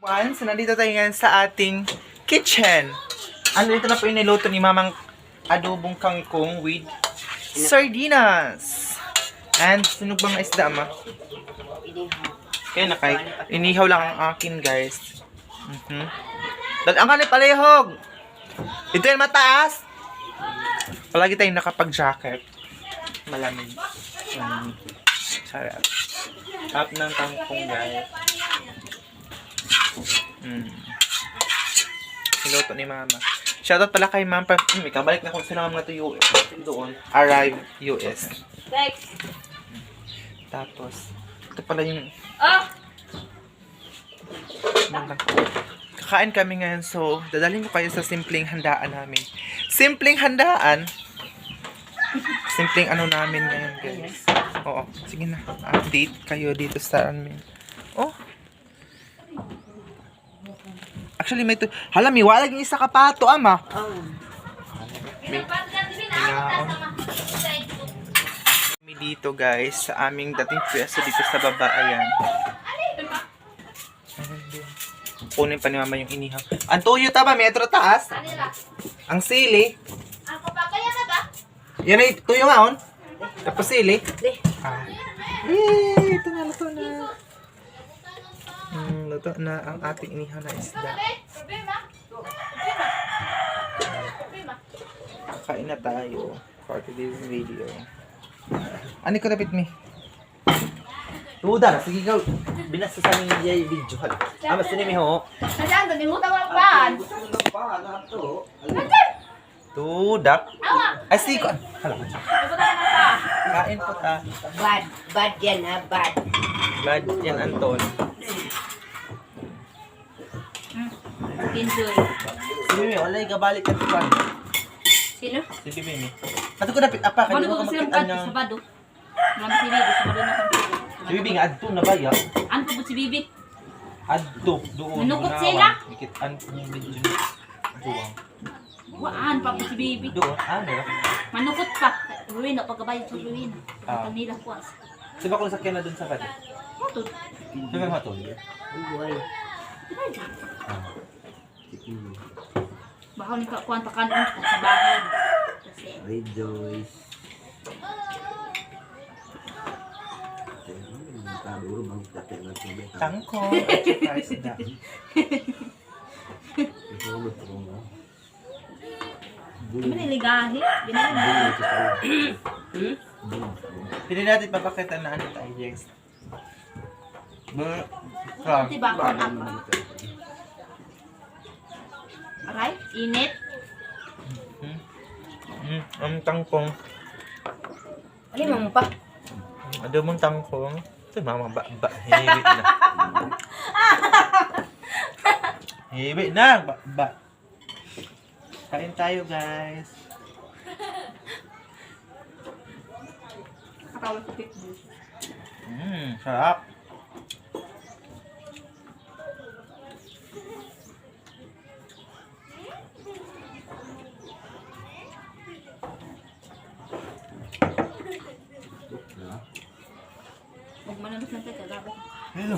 So, nandito tayo ngayon sa ating kitchen. Ito na po yung niluto ni Mamang adobong kangkong with sardinas. And sunog bang isda, Ma? Kaya inihaw lang ang akin, guys. Ang kanip palihog! Ito yung mataas! Palagi tayong nakapag-jacket. Malamig. Sarap. Tap ng kangkong, guys. Niluto ni Mama. Shoutout pala kay Ma'am. Ikabalik na kung sino mga doon. Arrive US. Tapos, ito pala yung... Kakain kami ngayon, so dadalhin ko kayo sa simpleng handaan namin. Simpleng handaan? Simpleng ano namin ngayon, guys. Oo, sige na. Update kayo dito sa amin. Oh. Actually, may to... Hala, may walag yung isa kapato, Ama. Kami dito, guys, sa aming dating pwesto dito sa baba. Ayan. Kunin pa ni Mama yung inihaw. Ang tuyo, tama, metro taas. Ang sili. Yan ay tuyo nga, on. Tapos sili. Ito na, luto na. Luto na ang ating inihaw na isda. Kain na tayo for today's video. Ano ko dapat mi? Tuda, sige ka. Binasa sa amin yung video. Mas sinimi ho. Nasaan doon? Imuta mo ang paan. Tudak. Ay, sige ko. Hala. Kain po ta. Bad yan ha, bad. Bad yan, Anton. Enjoy. Si Mimi, wala yung gabalik ka tipan. Sino? Si Mimi. Ato ko dapit apa. Ano ko silang Kaya kadto sa bado? Marami si Bibi, sa bado na kang si Bibi nga, adto na ba ya? Ano po si Bibi? Adto, doon. Nanukot sila? Ikitaan ko yung video. Buwang. Waan pa po si Bibi. Doon, ano? Manukot pa. Ruina, pagkabayad sa ruina. Kanila kuwas. Diba kung sakyan na dun sa bado? Matod. Diba matol? Uy. Baka ni kakuan pa kanon sa bahay. Kasi Rejoice. Tangko. Exercise na. ano niligahi? Binaligahi. Pili natin papakita na ano tayo, Jex. Diba ako na pa? Aray, init. Ang tangkong. Alin mo pa? Ano mong tangkong? Ito, Mama, hibit na. Hibit na, Kain tayo, guys. Katawag sa pitbull. Sarap. Huwag manamit lang tayo, kagabi. Hello.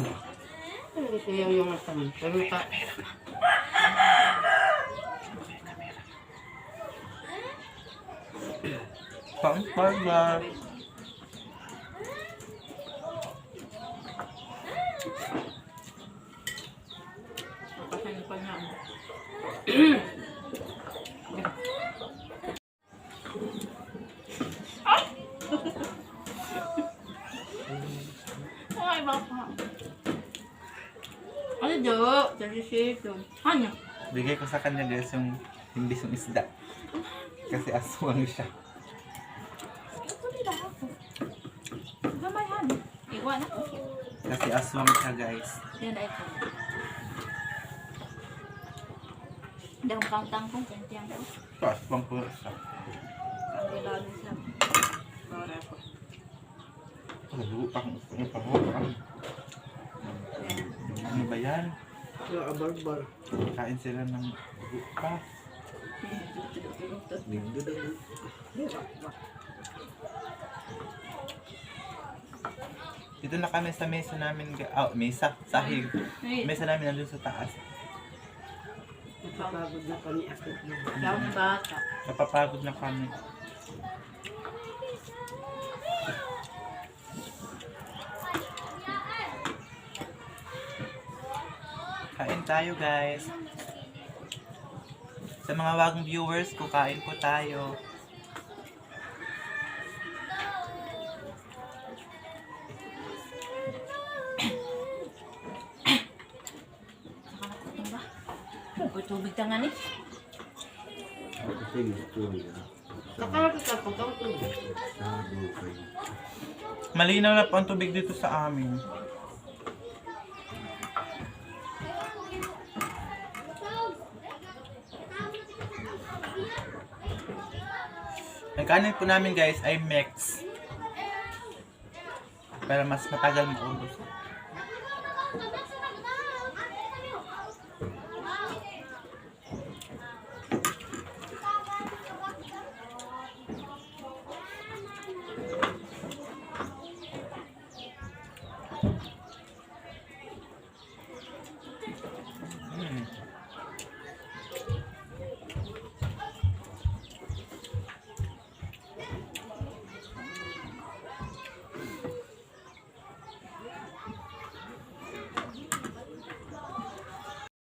Ano kaya yung matamin? Pero ka... Pang-paglar. Papasayin pa na. Ay, baka. Ano do? Delicioso. Ano? Bigay ko sa kanya, guys, yung himbis ng isda. Kasi aswang siya. Gamay han. Iwan na. Kasi aswang siya, guys. Yan ay ko. Hindi akong tang-tangkong. Kaya ko. Aswang po siya. Ang ilalim siya. Para ko. Lupang. Ano ba yan? Abar-bar. Kain sila ng lupa. Lindo daw. Dito na kami sa mesa namin. Mesa. Sahig. Mesa namin nandun sa taas. Napapagod na kami akit yun. Yung bata. Napapagod na kami. Kain tayo guys. Sa mga bagong viewers ko, kain po tayo. Uy, tubig ka nga ni. Kasi gusto niya. Saka kita pagkang tubig. Sabi kayo. Malinaw na po ang tubig dito sa amin. Ang kanin po namin guys ay mix. Para mas matagal maubos.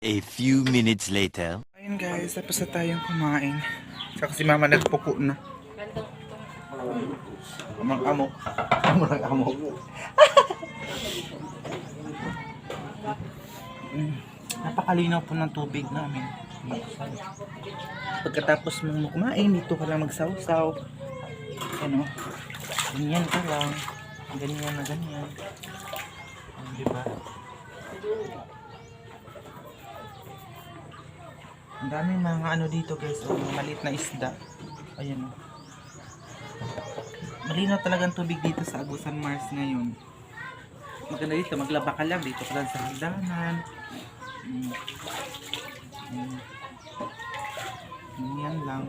A few minutes later. Ayun guys, tapos na tayong kumain. Saka si mama nagpupo na. Amang-amok. Amang-amok. Napakalinaw po ng tubig namin. Pagkatapos mong kumain, dito ka lang magsawsaw. Ano? Ganyan ka lang. Ganyan na ganyan. Diba? Ang daming mga ano dito guys, mga maliit na isda. Ayan o. Malinaw talaga ang tubig dito sa Agusan Mars ngayon. Maganda dito, maglaba ka lang dito ka lang sa hagdanan. Yan lang.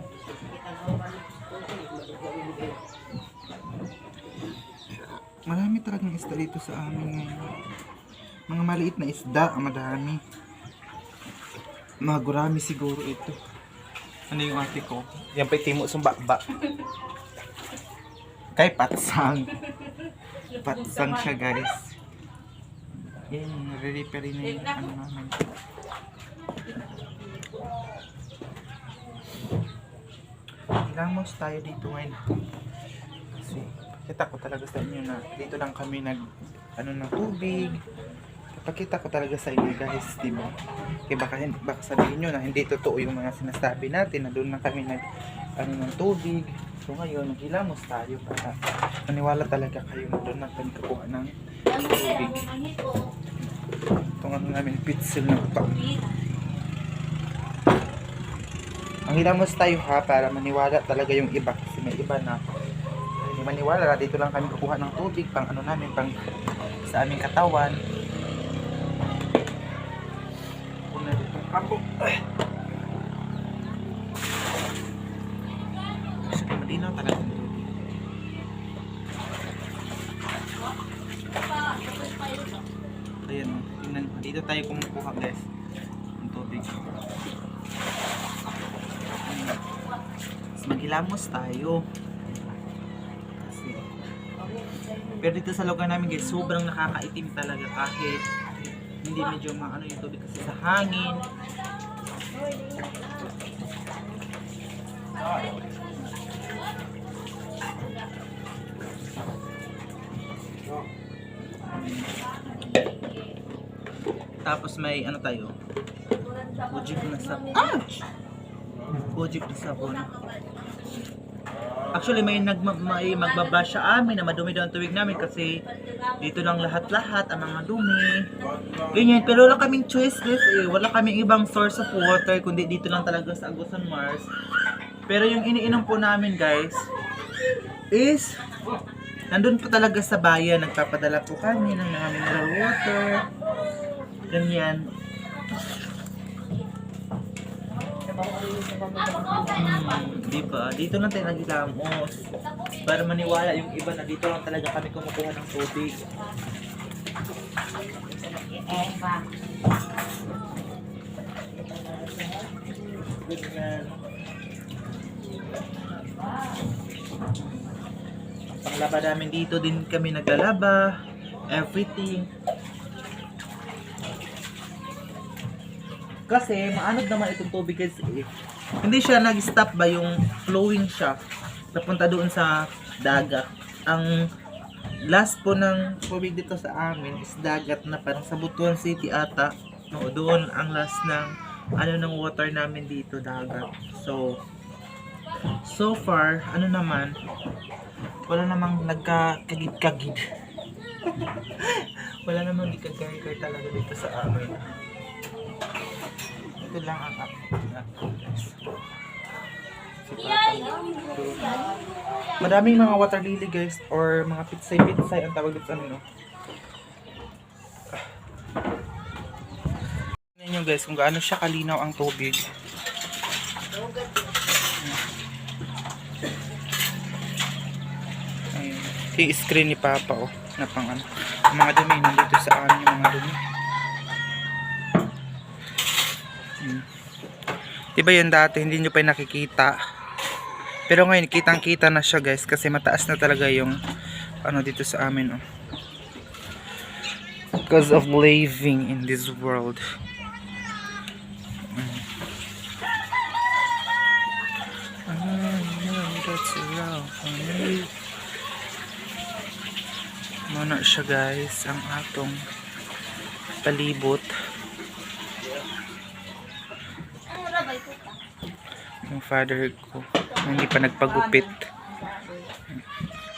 Marami talagang isda dito sa amin ngayon. Mga maliit na isda, madami. Mga gurami siguro ito. Ano yung ate ko? Yan pa timo sumbakba. Kay patsang. Patsang siya guys. Yan, nare-repair na yung ano namin. Hilamos tayo dito ngayon. Kasi kita ko talaga sa inyo na dito lang kami nag ano ng tubig. Pakita ko talaga sa inyo guys, diba? Kaya baka sabihin nyo na hindi totoo yung mga sinasabi natin na doon na kami nag ano ng tubig. So ngayon, naghilamos tayo para maniwala talaga kayo na doon na kami kukuha ng tubig. Itong ano namin, pitsil na pa. Ang hilamos tayo ha, para maniwala talaga yung iba. Kasi may iba na hindi maniwala na dito lang kami kukuha ng tubig pang ano namin, pang sa aming katawan. Ambo. Kasi malinaw talaga ang tubig. Ayan o, tingnan mo. Dito tayo kumukuha guys ng tubig. Mas maghilamos tayo. Kasi pero dito sa lugar namin guys, sobrang nakakaitim talaga kahit hindi medyo maano yung tubig kasi sa hangin. Tapos may ano tayo? Kojik na sabon. Kojik na sabon. Actually may magbabash sa amin na madumi daw ang tubig namin kasi dito lang lahat-lahat ang mga dumi. Ganyan, pero wala kaming choice guys eh. Wala kaming ibang source of water kundi dito lang talaga sa Agusan Mars. Pero yung iniinom po namin guys is nandun po talaga sa bayan. Nagpapadala po kami ng mga mineral water. Ganyan. Diba? Dito lang tayo nagigamos para maniwala yung iba na dito lang talaga kami kumukuha ng tubig. Eva. Panglaba namin dito din kami naglalaba. Everything. Kasi maanod naman itong tubig guys eh. Hindi siya nag-stop ba yung flowing siya. Napunta doon sa dagat. Ang last po ng tubig dito sa amin is dagat na parang sa Butuan City ata. No, doon ang last ng ng water namin dito, dagat. So far, naman, wala namang nagkakagid-kagid. Wala namang nagkakagid talaga dito sa amin. Ito lang ang update natin, guys. Madaming mga water lily guys, or mga pitsay-pitsay ang tawag dito sa amin, no? Tingnan nyo guys kung gaano siya kalinaw ang tubig. Ayun. Yung screen ni Papa oh, na pang ano. Ang mga dumi nandito sa amin, yung mga dumi. Diba yun dati, hindi nyo pa nakikita. Pero ngayon, kitang-kita na siya guys. Kasi mataas na talaga yung dito sa amin. Oh. Because of living in this world. Muna siya guys, ang atong palibot. Yung father ko hindi pa nagpagupit.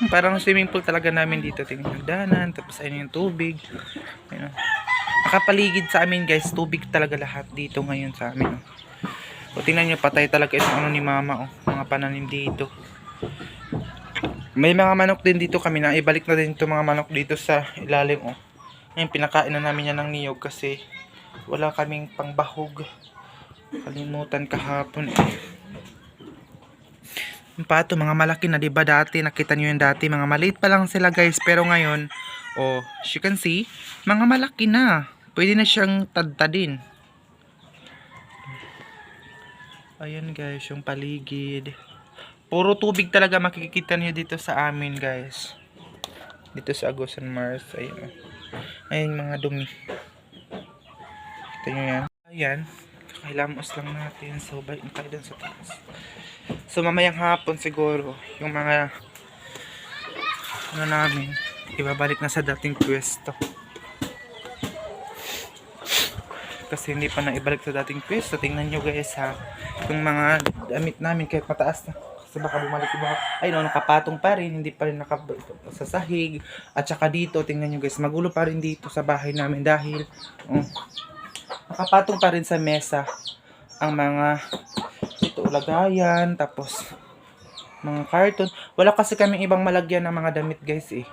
Parang swimming pool talaga namin dito. Tingnan yung danan, tapos ayun yung tubig. Ayun. Nakapaligid sa amin guys, tubig talaga lahat dito ngayon sa amin. O tingnan nyo, patay talaga itong ni mama. Mga pananim dito. May mga manok din dito kami na ibalik na din itong mga manok dito sa ilalim. Ngayon pinakain na namin yan ng niyog kasi wala kaming pangbahog. Kalimutan kahapon Yung pato, mga malaki na, diba dati, nakita nyo yung dati, mga maliit pa lang sila guys, pero ngayon, as you can see, mga malaki na. Pwede na siyang tadtadin. Ayan guys, yung paligid. Puro tubig talaga makikita nyo dito sa amin guys. Dito sa Agusan Mars, ayun. Ayan mga dumi. Kita nyo yan. Ayan. Kakilamos lang natin. So, balik na tayo dun sa taas. So, mamayang hapon siguro, yung mga namin, ibabalik na sa dating pwesto. Kasi hindi pa na ibalik sa dating pwesto. Tingnan nyo guys ha. Yung mga damit namin kahit mataas na. Kasi baka bumalik iba. Ay no, nakapatong pa rin. Hindi pa rin sa sahig. At saka dito, tingnan nyo guys, magulo pa rin dito sa bahay namin dahil nakapatong pa rin sa mesa ang mga lagayan, tapos mga karton. Wala kasi kaming ibang malagyan ng mga damit guys eh.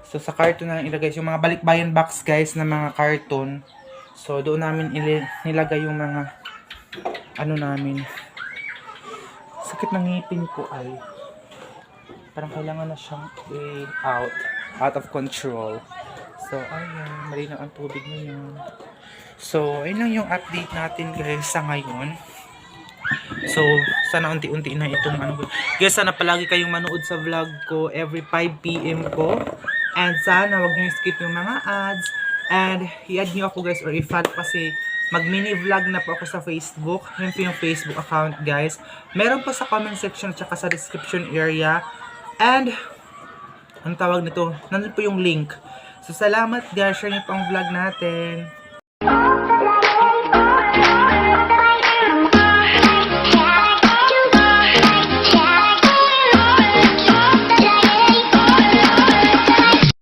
So sa karton na ilagay yung mga balikbayan box guys na mga karton. So doon namin nilagay yung mga namin. Sakit ng ngipin ko ay parang kailangan na siyang out of control. So ayan, malinaw ang tubig ngayon. So ayun lang yung update natin guys sa ngayon. So, sana unti-unti na itong guys, sana palagi kayong manood sa vlog ko every 5 PM ko. And sana wag niyo skip yung mga ads. And i-add niyo ako guys or i-follow kasi mag-mini vlog na po ako sa Facebook. Yun po yung Facebook account guys. Meron po sa comment section at saka sa description area. And, ang tawag nito, nandun po yung link. So, salamat guys. Share niyo po ang vlog natin.